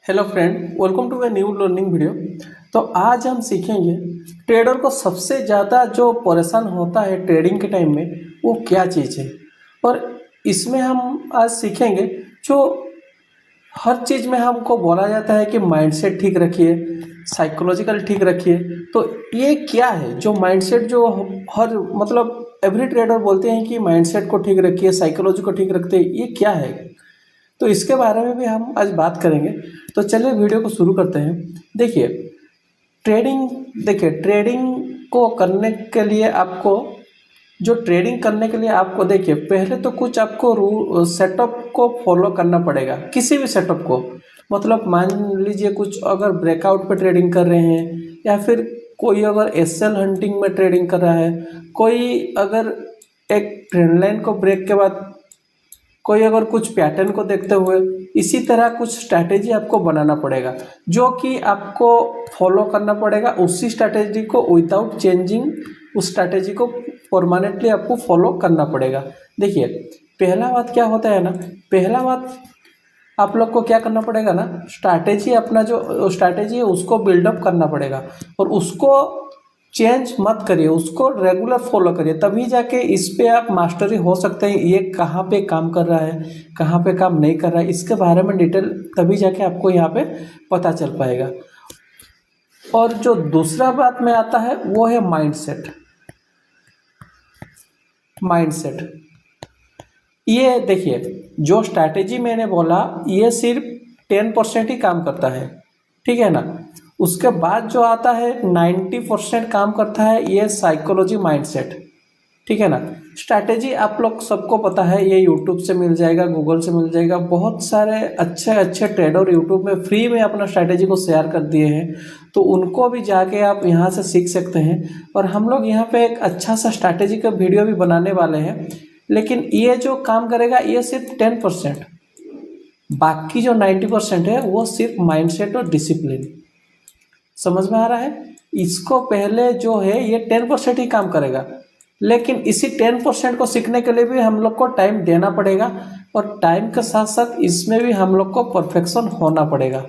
Hello friend, welcome to a new learning video. तो आज हम सीखेंगे ट्रेडर को सबसे ज़्यादा जो परेशान होता है ट्रेडिंग के टाइम में वो क्या चीज़ है। और इसमें हम आज सीखेंगे जो हर चीज़ में हमको बोला जाता है कि माइंडसेट ठीक रखिए, साइकोलॉजिकल ठीक रखिए। तो ये क्या है जो माइंडसेट जो हर मतलब एवरी ट्रेडर बोलते हैं कि माइंडसेट को ठीक रखिए, साइकोलॉजी को ठीक रखते हैं, ये क्या है। तो इसके बारे में भी हम आज बात करेंगे। तो चलिए वीडियो को शुरू करते हैं। देखिए ट्रेडिंग को करने के लिए आपको ट्रेडिंग करने के लिए आपको देखिए पहले तो कुछ आपको रूल सेटअप को फॉलो करना पड़ेगा। किसी भी सेटअप को मतलब मान लीजिए कुछ अगर ब्रेकआउट पे ट्रेडिंग कर रहे हैं या फिर कोई अगर एसएल हंटिंग में ट्रेडिंग कर रहा है, कोई अगर एक ट्रेंड लाइन को ब्रेक के बाद कोई अगर कुछ पैटर्न को देखते हुए इसी तरह कुछ स्ट्रैटेजी आपको बनाना पड़ेगा जो कि आपको फॉलो करना पड़ेगा। उसी स्ट्रैटेजी को विदाउट चेंजिंग उस स्ट्रैटेजी को परमानेंटली आपको फॉलो करना पड़ेगा। देखिए पहला बात क्या होता है ना, पहला बात आप लोग को क्या करना पड़ेगा ना, स्ट्रैटेजी अपना जो स्ट्रैटेजी है उसको बिल्डअप करना पड़ेगा और उसको चेंज मत करिए, उसको रेगुलर फॉलो करिए, तभी जाके इस पे आप मास्टरी हो सकते हैं। ये कहाँ पे काम कर रहा है, कहाँ पे काम नहीं कर रहा है, इसके बारे में डिटेल तभी जाके आपको यहाँ पे पता चल पाएगा। और जो दूसरा बात में आता है वो है माइंडसेट। ये देखिए जो स्ट्रैटेजी मैंने बोला ये सिर्फ 10% ही काम करता है, ठीक है ना। उसके बाद जो आता है 90% काम करता है ये साइकोलॉजी माइंडसेट, ठीक है ना। स्ट्रैटेजी आप लोग सबको पता है, ये यूट्यूब से मिल जाएगा, गूगल से मिल जाएगा। बहुत सारे अच्छे अच्छे ट्रेडर यूट्यूब में फ्री में अपना स्ट्रैटेजी को शेयर कर दिए हैं, तो उनको भी जाके आप यहाँ से सीख सकते हैं। और हम लोग यहाँ पे एक अच्छा सा स्ट्रैटेजी का वीडियो भी बनाने वाले हैं, लेकिन ये जो काम करेगा ये सिर्फ 10%, बाकी जो 90% है वो सिर्फ माइंडसेट और डिसिप्लिन। समझ में आ रहा है। इसको पहले जो है ये 10% ही काम करेगा, लेकिन इसी 10% को सीखने के लिए भी हम लोग को टाइम देना पड़ेगा और टाइम के साथ साथ इसमें भी हम लोग को परफेक्शन होना पड़ेगा।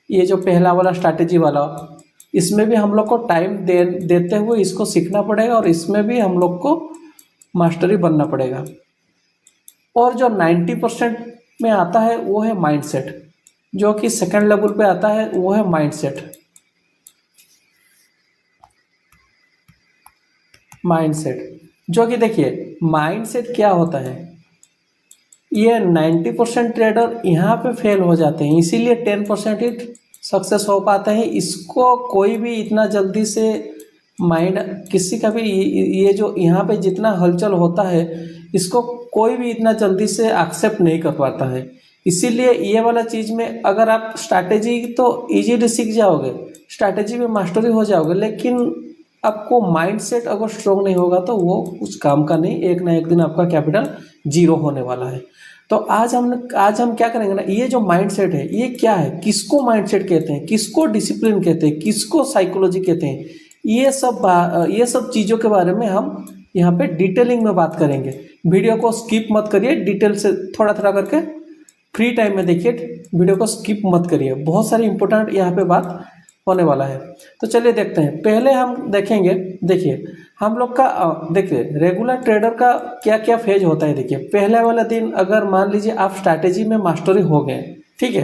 ये जो पहला वाला स्ट्रैटेजी वाला, इसमें भी हम लोग को टाइम देते हुए इसको सीखना पड़ेगा और इसमें भी हम लोग को मास्टरी बनना पड़ेगा। और जो 90% में आता है वो है माइंडसेट, जो कि सेकंड लेवल पे आता है वो है माइंडसेट। जो कि देखिए माइंडसेट क्या होता है, ये 90% ट्रेडर यहाँ पे फेल हो जाते हैं, इसीलिए 10% ही सक्सेस हो पाते हैं। इसको कोई भी इतना जल्दी से माइंड किसी का भी ये जो यहाँ पे जितना हलचल होता है इसको कोई भी इतना जल्दी से एक्सेप्ट नहीं कर पाता है। इसीलिए ये वाला चीज़ में अगर आप स्ट्रैटेजी तो इजीली सीख जाओगे, स्ट्रैटेजी में मास्टरी हो जाओगे, लेकिन आपको माइंडसेट अगर स्ट्रॉन्ग नहीं होगा तो वो कुछ काम का नहीं, एक ना एक दिन आपका कैपिटल जीरो होने वाला है। तो आज हम क्या करेंगे ना, ये जो माइंडसेट है ये क्या है, किसको माइंडसेट कहते हैं, किसको डिसिप्लिन कहते हैं, किसको साइकोलॉजी कहते हैं, ये सब चीज़ों के बारे में हम यहाँ पे डिटेलिंग में बात करेंगे। वीडियो को स्किप मत करिए, डिटेल से थोड़ा थोड़ा करके फ्री टाइम में देखिए, वीडियो को स्किप मत करिए, बहुत सारी इंपॉर्टेंट यहाँ पे बात होने वाला है। तो चलिए देखते हैं। पहले हम देखेंगे, देखिए हम लोग का देखिए रेगुलर ट्रेडर का क्या क्या फेज होता है। देखिए पहले वाला दिन अगर मान लीजिए आप स्ट्रैटेजी में मास्टरी हो गए, ठीक है,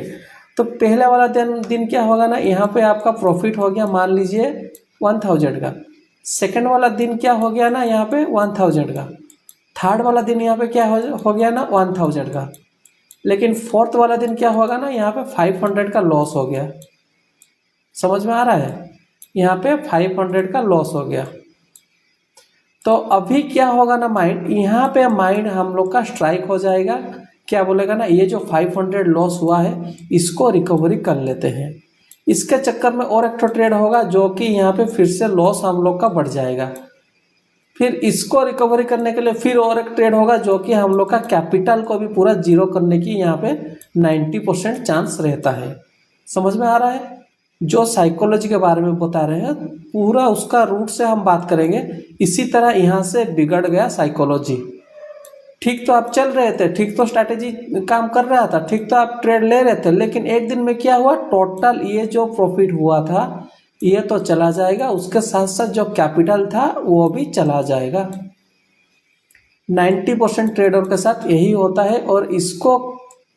तो पहले वाला दिन क्या होगा ना, यहाँ पे आपका प्रॉफिट हो गया मान लीजिए 1000 का। सेकेंड वाला दिन क्या हो गया ना, यहाँ पे 1000 का। थर्ड वाला दिन यहाँ पे क्या हो गया ना, 1000 का। लेकिन फोर्थ वाला दिन क्या होगा ना, यहाँ पे 500 का लॉस हो गया। समझ में आ रहा है, यहाँ पे 500 का लॉस हो गया। तो अभी क्या होगा ना, यहाँ पे माइंड हम लोग का स्ट्राइक हो जाएगा, क्या बोलेगा ना, ये जो 500 लॉस हुआ है इसको रिकवरी कर लेते हैं। इसके चक्कर में और एक ट्रेड होगा जो कि यहाँ पे फिर से लॉस हम लोग का बढ़ जाएगा। फिर इसको रिकवरी करने के लिए फिर और एक ट्रेड होगा जो कि हम लोग का कैपिटल को भी पूरा जीरो करने की यहाँ पे 90% चांस रहता है। समझ में आ रहा है। जो साइकोलॉजी के बारे में बता रहे हैं पूरा उसका रूट से हम बात करेंगे। इसी तरह यहाँ से बिगड़ गया साइकोलॉजी, ठीक तो आप चल रहे थे, ठीक तो स्ट्रैटेजी काम कर रहा था, ठीक तो आप ट्रेड ले रहे थे, लेकिन एक दिन में क्या हुआ, टोटल ये जो प्रॉफिट हुआ था ये तो चला जाएगा, उसके साथ साथ जो कैपिटल था वो भी चला जाएगा। 90% ट्रेडर के साथ यही होता है। और इसको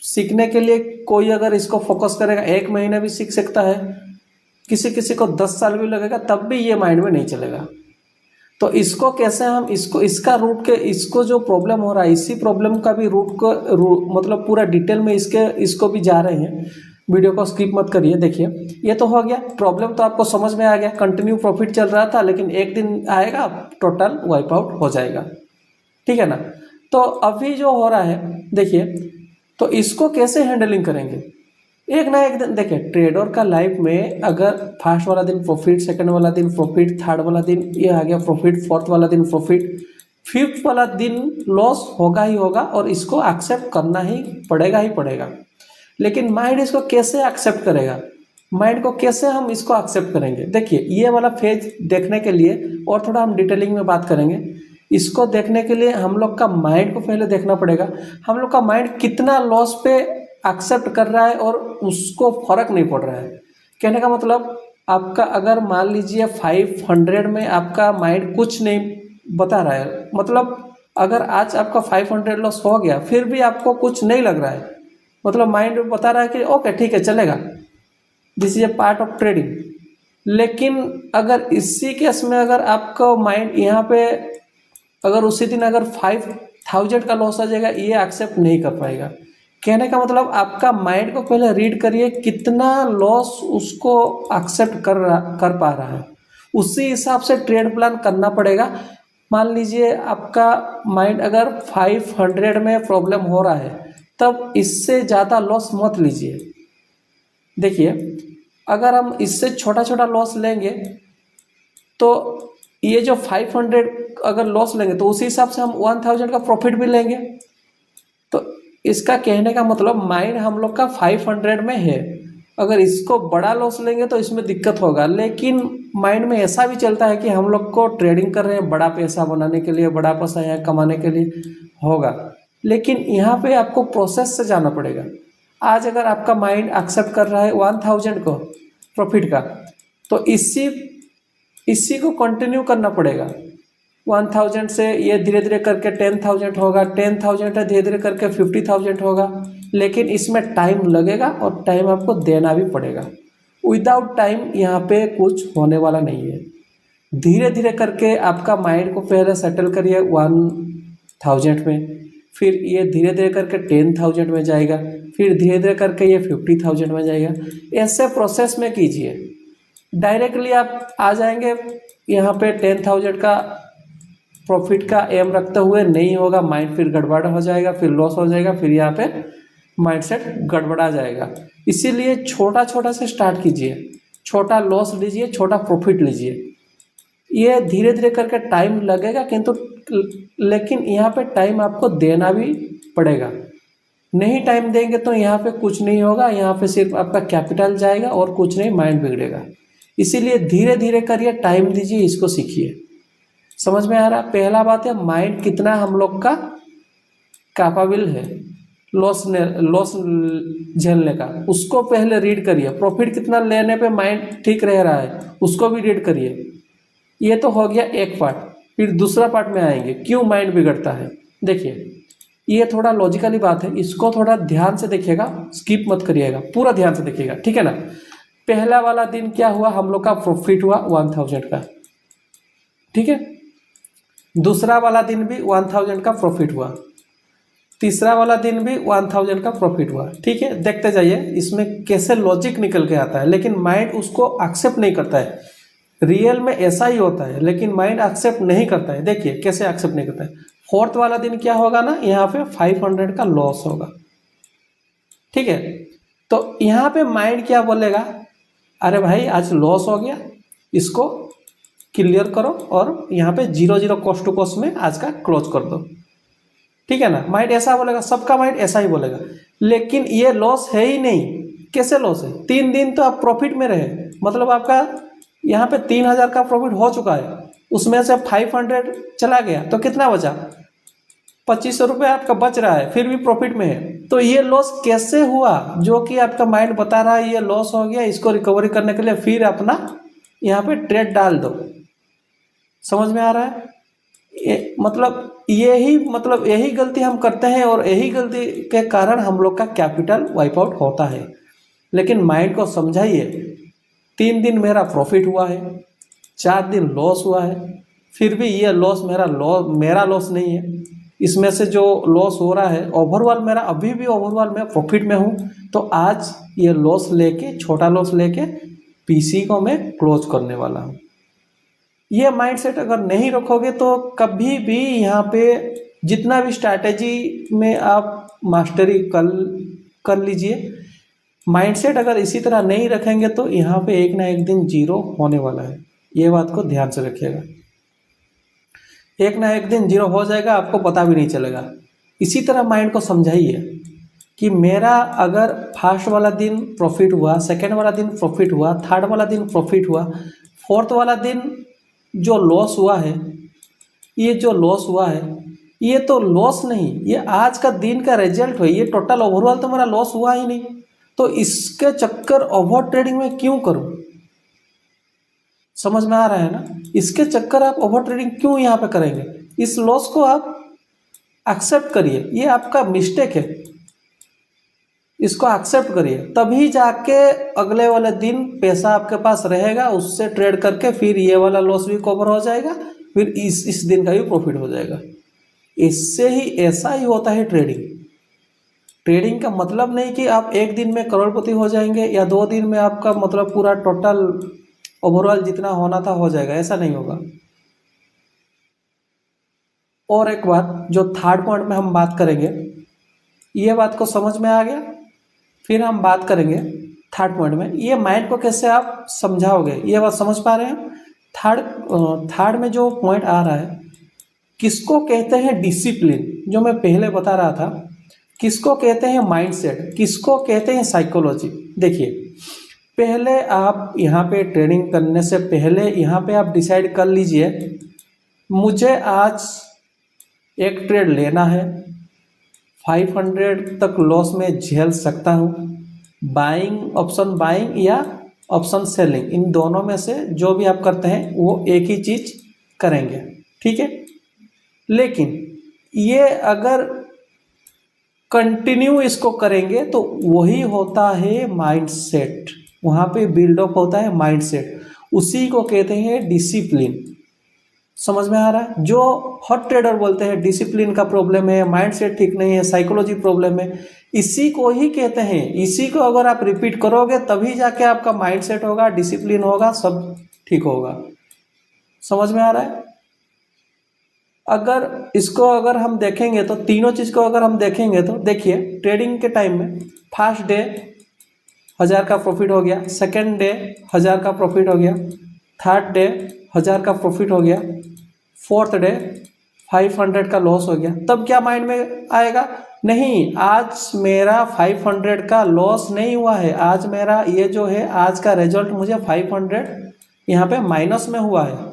सीखने के लिए कोई अगर इसको फोकस करेगा 1 महीना भी सीख सकता है, किसी किसी को 10 साल भी लगेगा, तब भी ये माइंड में नहीं चलेगा। तो इसको कैसे हम इसका रूट के इसको जो प्रॉब्लम हो रहा है, इसी प्रॉब्लम का भी मतलब पूरा डिटेल में इसको भी जा रहे हैं। वीडियो को स्किप मत करिए, देखिए। ये तो हो गया, प्रॉब्लम तो आपको समझ में आ गया। कंटिन्यू प्रॉफिट चल रहा था, लेकिन एक दिन आएगा टोटल वाइप आउट हो जाएगा, ठीक है ना। तो अभी जो हो रहा है देखिए, तो इसको कैसे हैंडलिंग करेंगे, एक ना एक दिन। देखिए ट्रेडर का लाइफ में अगर फर्स्ट वाला दिन प्रॉफिट, सेकंड वाला दिन प्रॉफिट, थर्ड वाला दिन ये आ गया प्रॉफिट, फोर्थ वाला दिन प्रॉफिट, फिफ्थ वाला दिन लॉस होगा ही होगा, और इसको एक्सेप्ट करना ही पड़ेगा। लेकिन माइंड इसको कैसे एक्सेप्ट करेगा, माइंड को कैसे हम इसको एक्सेप्ट करेंगे। देखिए ये वाला फेज देखने के लिए और थोड़ा हम डिटेलिंग में बात करेंगे। इसको देखने के लिए हम लोग का माइंड को पहले देखना पड़ेगा, हम लोग का माइंड कितना लॉस पे एक्सेप्ट कर रहा है और उसको फर्क नहीं पड़ रहा है। कहने का मतलब आपका अगर मान लीजिए 500 में आपका माइंड कुछ नहीं बता रहा है, मतलब अगर आज आपका 500 लॉस हो गया फिर भी आपको कुछ नहीं लग रहा है, मतलब माइंड बता रहा है कि ओके ठीक है चलेगा, this is a part of trading. लेकिन अगर इसी केस में अगर आपका माइंड यहाँ पे अगर उसी दिन अगर 5000 का लॉस आ जाएगा, ये एक्सेप्ट नहीं कर पाएगा। कहने का मतलब आपका माइंड को पहले रीड करिए, कितना लॉस उसको एक्सेप्ट कर पा रहा है, उसी हिसाब से ट्रेड प्लान करना पड़ेगा। मान लीजिए आपका माइंड अगर 500 में प्रॉब्लम हो रहा है, तब इससे ज़्यादा लॉस मत लीजिए। देखिए अगर हम इससे छोटा छोटा लॉस लेंगे तो ये जो 500 अगर लॉस लेंगे तो उसी हिसाब से हम 1000 का प्रॉफिट भी लेंगे। तो इसका कहने का मतलब माइंड हम लोग का 500 में है, अगर इसको बड़ा लॉस लेंगे तो इसमें दिक्कत होगा। लेकिन माइंड में ऐसा भी चलता है कि हम लोग को ट्रेडिंग कर रहे हैं बड़ा पैसा बनाने के लिए, बड़ा पैसा यहाँ कमाने के लिए होगा। लेकिन यहाँ पे आपको प्रोसेस से जाना पड़ेगा। आज अगर आपका माइंड एक्सेप्ट कर रहा है 1000 को प्रॉफिट का, तो इसी को कंटिन्यू करना पड़ेगा। 1000 से ये धीरे धीरे करके 10,000 होगा, 10,000 है धीरे धीरे करके 50,000 होगा। लेकिन इसमें टाइम लगेगा और टाइम आपको देना भी पड़ेगा। विदाउट टाइम यहाँ पे कुछ होने वाला नहीं है। धीरे धीरे करके आपका माइंड को पहले सेटल करिए 1000 में, फिर ये धीरे धीरे करके 10,000 में जाएगा, फिर धीरे धीरे करके ये 50,000 में जाएगा। ऐसे प्रोसेस में कीजिए। डायरेक्टली आप आ जाएंगे यहाँ पे 10,000 का प्रॉफिट का एम रखते हुए नहीं होगा, माइंड फिर गड़बड़ हो जाएगा, फिर लॉस हो जाएगा, फिर यहाँ पे माइंडसेट गड़बड़ा जाएगा। इसीलिए छोटा छोटा से स्टार्ट कीजिए, छोटा लॉस लीजिए, छोटा प्रॉफिट लीजिए। ये धीरे धीरे करके टाइम लगेगा, किंतु लेकिन यहाँ पे टाइम आपको देना भी पड़ेगा। नहीं टाइम देंगे तो यहाँ पे कुछ नहीं होगा, यहाँ पे सिर्फ आपका कैपिटल जाएगा और कुछ नहीं, माइंड बिगड़ेगा। इसीलिए धीरे धीरे करिए, टाइम दीजिए, इसको सीखिए। समझ में आ रहा। पहला बात है माइंड कितना हम लोग का कैपेबल है लॉस झेलने का, उसको पहले रीड करिए। प्रॉफिट कितना लेने पे माइंड ठीक रह रहा है, उसको भी रीड करिए। ये तो हो गया एक पार्ट। फिर दूसरा पार्ट में आएंगे, क्यों माइंड बिगड़ता है। देखिए ये थोड़ा लॉजिकली बात है, इसको थोड़ा ध्यान से देखिएगा, स्किप मत करिएगा, पूरा ध्यान से देखिएगा, ठीक है ना। पहला वाला दिन क्या हुआ, हम लोग का प्रॉफिट हुआ 1000 का, ठीक है। दूसरा वाला दिन भी 1000 का प्रॉफिट हुआ, तीसरा वाला दिन भी 1000 का प्रॉफिट हुआ, ठीक है। देखते जाइए इसमें कैसे लॉजिक निकल के आता है, लेकिन माइंड उसको एक्सेप्ट नहीं करता है। रियल में ऐसा ही होता है, लेकिन माइंड एक्सेप्ट नहीं करता है। देखिए कैसे एक्सेप्ट नहीं करता है। फोर्थ वाला दिन क्या होगा ना, यहाँ पे 500 का लॉस होगा, ठीक है। तो यहाँ पे माइंड क्या बोलेगा, अरे भाई आज लॉस हो गया, इसको क्लियर करो और यहाँ पे 0 कॉस्ट टू कॉस्ट में आज का क्लोज कर दो, ठीक है ना। माइंड ऐसा बोलेगा, सबका माइंड ऐसा ही बोलेगा। लेकिन ये लॉस है ही नहीं। कैसे लॉस है, 3 दिन तो आप प्रॉफिट में रहे, मतलब आपका यहाँ पे 3000 का प्रॉफिट हो चुका है, उसमें से 500 चला गया तो कितना बचा, ₹2500 आपका बच रहा है, फिर भी प्रॉफिट में है, तो ये लॉस कैसे हुआ? जो कि आपका माइंड बता रहा है ये लॉस हो गया, इसको रिकवरी करने के लिए फिर अपना यहाँ पे ट्रेड डाल दो। समझ में आ रहा है? मतलब यही गलती हम करते हैं और यही गलती के कारण हम लोग का कैपिटल वाइप आउट होता है। लेकिन माइंड को समझाइए, 3 दिन मेरा प्रॉफिट हुआ है, 4 दिन लॉस हुआ है, फिर भी ये लॉस मेरा लॉस नहीं है। इसमें से जो लॉस हो रहा है ओवरऑल मेरा अभी भी ओवरऑल मैं प्रॉफिट में हूँ, तो आज ये लॉस लेके, छोटा लॉस लेके पीसी को मैं क्लोज करने वाला हूँ। ये माइंडसेट अगर नहीं रखोगे तो कभी भी यहाँ पे जितना भी स्ट्रैटेजी में आप मास्टरी कर लीजिए, माइंडसेट अगर इसी तरह नहीं रखेंगे तो यहाँ पे एक ना एक दिन जीरो होने वाला है। ये बात को ध्यान से रखिएगा, एक ना एक दिन जीरो हो जाएगा, आपको पता भी नहीं चलेगा। इसी तरह माइंड को समझाइए कि मेरा अगर फर्स्ट वाला दिन प्रॉफिट हुआ, सेकेंड वाला दिन प्रॉफिट हुआ, थर्ड वाला दिन प्रॉफिट हुआ, फोर्थ वाला दिन जो लॉस हुआ है, ये जो लॉस हुआ है ये तो लॉस नहीं, ये आज का दिन का रिजल्ट है, ये टोटल ओवरऑल तो मेरा लॉस हुआ ही नहीं, तो इसके चक्कर ओवर ट्रेडिंग में क्यों करूं? समझ में आ रहा है ना? इसके चक्कर आप ओवर ट्रेडिंग क्यों यहाँ पे करेंगे? इस लॉस को आप एक्सेप्ट करिए, ये आपका मिस्टेक है, इसको एक्सेप्ट करिए, तभी जाके अगले वाले दिन पैसा आपके पास रहेगा, उससे ट्रेड करके फिर ये वाला लॉस भी कवर हो जाएगा, फिर इस दिन का भी प्रॉफिट हो जाएगा। इससे ही ऐसा ही होता है ट्रेडिंग। ट्रेडिंग का मतलब नहीं कि आप एक दिन में करोड़पति हो जाएंगे या 2 दिन में आपका मतलब पूरा टोटल ओवरऑल जितना होना था हो जाएगा, ऐसा नहीं होगा। और एक बात जो थर्ड पॉइंट में हम बात करेंगे, ये बात को समझ में आ गया? फिर हम बात करेंगे थर्ड पॉइंट में, ये माइंड को कैसे आप समझाओगे, ये बात समझ पा रहे हैं? थर्ड में जो पॉइंट आ रहा है, किसको कहते हैं डिसिप्लिन, जो मैं पहले बता रहा था, किसको कहते हैं माइंडसेट, किसको कहते हैं साइकोलॉजी। देखिए, पहले आप यहाँ पे ट्रेडिंग करने से पहले यहाँ पे आप डिसाइड कर लीजिए, मुझे आज एक ट्रेड लेना है, 500 तक लॉस में झेल सकता हूँ, ऑप्शन बाइंग या ऑप्शन सेलिंग, इन दोनों में से जो भी आप करते हैं वो एक ही चीज़ करेंगे, ठीक है। लेकिन ये अगर कंटिन्यू इसको करेंगे तो वही होता है माइंडसेट, वहाँ पे बिल्डअप होता है माइंडसेट, उसी को कहते हैं डिसिप्लिन। समझ में आ रहा है? जो हॉट ट्रेडर बोलते हैं डिसिप्लिन का प्रॉब्लम है, माइंडसेट ठीक नहीं है, साइकोलॉजी प्रॉब्लम है, इसी को ही कहते हैं। इसी को अगर आप रिपीट करोगे तभी जाके आपका माइंडसेट होगा, डिसिप्लिन होगा, सब ठीक होगा। समझ में आ रहा है? अगर हम देखेंगे तो तीनों चीज़ को अगर हम देखेंगे तो देखिए, ट्रेडिंग के टाइम में फर्स्ट डे 1000 का प्रॉफिट हो गया, सेकेंड डे 1000 का प्रॉफिट हो गया, थर्ड डे 1000 का प्रॉफिट हो गया, फोर्थ डे 500 का लॉस हो गया। तब क्या माइंड में आएगा? नहीं, आज मेरा 500 का लॉस नहीं हुआ है, आज मेरा ये जो है आज का रिजल्ट मुझे 500 यहाँ पे माइनस में हुआ है।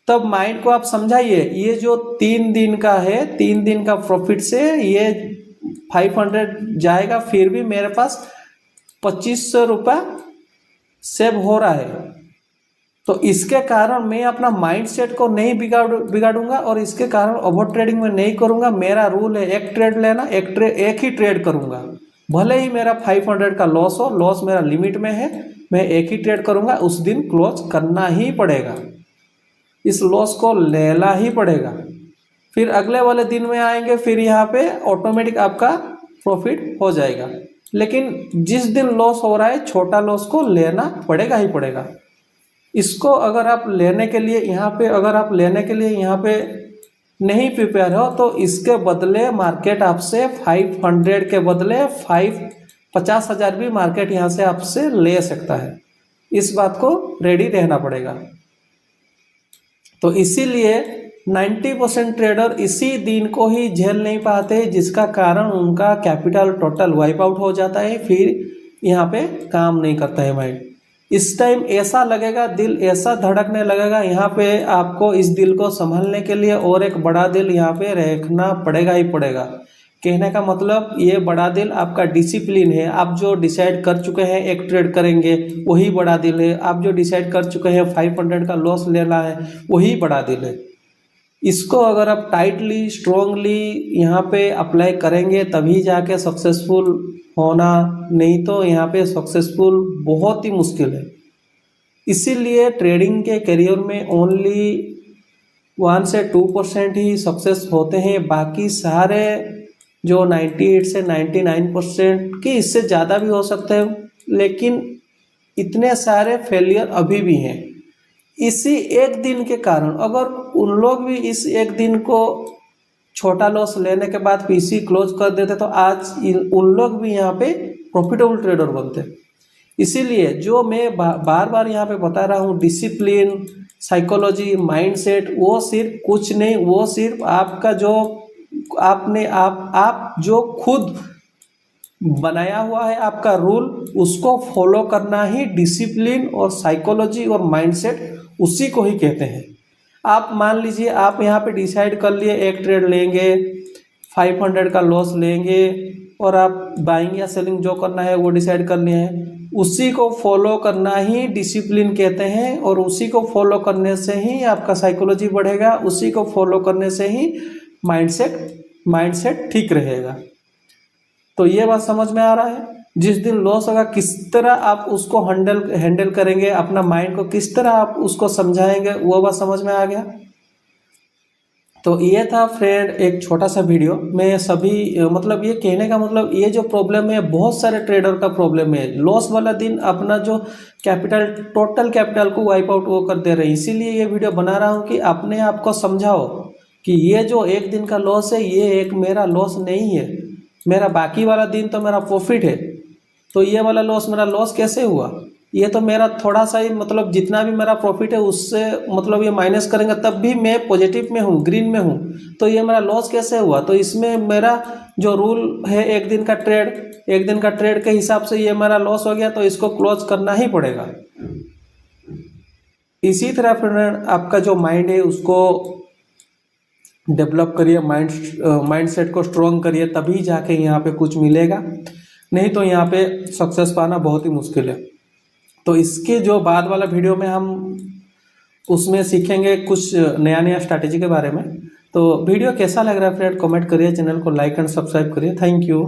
तब माइंड को आप समझाइए, ये जो 3 दिन का है, 3 दिन का प्रॉफिट से ये 500 जाएगा, फिर भी मेरे पास 2500 रुपये सेव हो रहा है। तो इसके कारण मैं अपना माइंडसेट को नहीं बिगाड़ूंगा और इसके कारण ओवर ट्रेडिंग में नहीं करूंगा। मेरा रूल है एक ट्रेड लेना, एक ही ट्रेड करूंगा, भले ही मेरा 500 का लॉस हो, लॉस मेरा लिमिट में है, मैं एक ही ट्रेड करूंगा, उस दिन क्लोज करना ही पड़ेगा, इस लॉस को लेना ही पड़ेगा। फिर अगले वाले दिन में आएंगे, फिर यहाँ पे ऑटोमेटिक आपका प्रॉफिट हो जाएगा। लेकिन जिस दिन लॉस हो रहा है, छोटा लॉस को लेना पड़ेगा ही पड़ेगा। इसको अगर आप लेने के लिए यहाँ पे नहीं प्रिपेयर हो तो इसके बदले मार्केट आपसे 500 के बदले 50,000 भी मार्केट यहाँ से आपसे ले सकता है। इस बात को रेडी रहना पड़ेगा। तो इसीलिए 90% ट्रेडर इसी दिन को ही झेल नहीं पाते, जिसका कारण उनका कैपिटल टोटल वाइप आउट हो जाता है, फिर यहाँ पे काम नहीं करता है माइंड। इस टाइम ऐसा लगेगा, दिल ऐसा धड़कने लगेगा, यहाँ पे आपको इस दिल को संभालने के लिए और एक बड़ा दिल यहाँ पे रखना पड़ेगा ही पड़ेगा। कहने का मतलब ये बड़ा दिल आपका डिसिप्लिन है। आप जो डिसाइड कर चुके हैं एक ट्रेड करेंगे वही बड़ा दिल है। आप जो डिसाइड कर चुके हैं 500 का लॉस लेना है वही बड़ा दिल है। इसको अगर आप टाइटली स्ट्रोंगली यहाँ पे अप्लाई करेंगे तभी जाके सक्सेसफुल होना, नहीं तो यहाँ पे सक्सेसफुल बहुत ही मुश्किल है। इसीलिए ट्रेडिंग के करियर में ओनली 1 से 2% ही सक्सेस होते हैं। बाकी सारे जो 98 से 99% की, इससे ज़्यादा भी हो सकते हैं, लेकिन इतने सारे फेलियर अभी भी हैं इसी एक दिन के कारण। अगर उन लोग भी इस एक दिन को छोटा लॉस लेने के बाद पीसी क्लोज कर देते तो आज उन लोग भी यहाँ पे प्रॉफिटेबल ट्रेडर बनते। इसीलिए जो मैं बार बार यहाँ पे बता रहा हूँ, डिसिप्लिन, साइकोलॉजी, माइंडसेट, वो सिर्फ कुछ नहीं, वो सिर्फ आपका जो आपने आप जो खुद बनाया हुआ है आपका रूल, उसको फॉलो करना ही डिसिप्लिन और साइकोलॉजी और माइंडसेट उसी को ही कहते हैं। आप मान लीजिए आप यहाँ पे डिसाइड कर लिए एक ट्रेड लेंगे, 500 का लॉस लेंगे और आप बाइंग या सेलिंग जो करना है वो डिसाइड कर लिए हैं, उसी को फॉलो करना ही डिसिप्लिन कहते हैं। और उसी को फॉलो करने से ही आपका साइकोलॉजी बढ़ेगा, उसी को फॉलो करने से ही माइंडसेट ठीक रहेगा। तो ये बात समझ में आ रहा है। जिस दिन लॉस होगा किस तरह आप उसको हैंडल करेंगे, अपना माइंड को किस तरह आप उसको समझाएंगे, वो बात समझ में आ गया। तो ये था फ्रेंड एक छोटा सा वीडियो। मैं सभी मतलब ये कहने का मतलब, ये जो प्रॉब्लम है बहुत सारे ट्रेडर का प्रॉब्लम है, लॉस वाला दिन अपना जो कैपिटल, टोटल कैपिटल को वाइप आउट वो कर दे रहे हैं। इसीलिए ये वीडियो बना रहा हूँ कि अपने आप को समझाओ कि ये जो एक दिन का लॉस है ये एक मेरा लॉस नहीं है, मेरा बाकी वाला दिन तो मेरा प्रॉफिट है। तो ये वाला लॉस मेरा लॉस कैसे हुआ? ये तो मेरा थोड़ा सा ही, मतलब जितना भी मेरा प्रॉफिट है उससे मतलब ये माइनस करेंगे तब भी मैं पॉजिटिव में हूँ, ग्रीन में हूँ, तो ये मेरा लॉस कैसे हुआ? तो इसमें मेरा जो रूल है एक दिन का ट्रेड के हिसाब से ये मेरा लॉस हो गया, तो इसको क्लोज करना ही पड़ेगा। इसी तरह फ्रेंड आपका जो माइंड है उसको डेवलप करिए, माइंडसेट को स्ट्रॉन्ग करिए, तभी जाके यहाँ पे कुछ मिलेगा, नहीं तो यहाँ पे सक्सेस पाना बहुत ही मुश्किल है। तो इसके जो बाद वाला वीडियो में हम उसमें सीखेंगे कुछ नया स्ट्रैटेजी के बारे में। तो वीडियो कैसा लग रहा है फ्रेंड कमेंट करिए, चैनल को लाइक एंड सब्सक्राइब करिए। Thank you.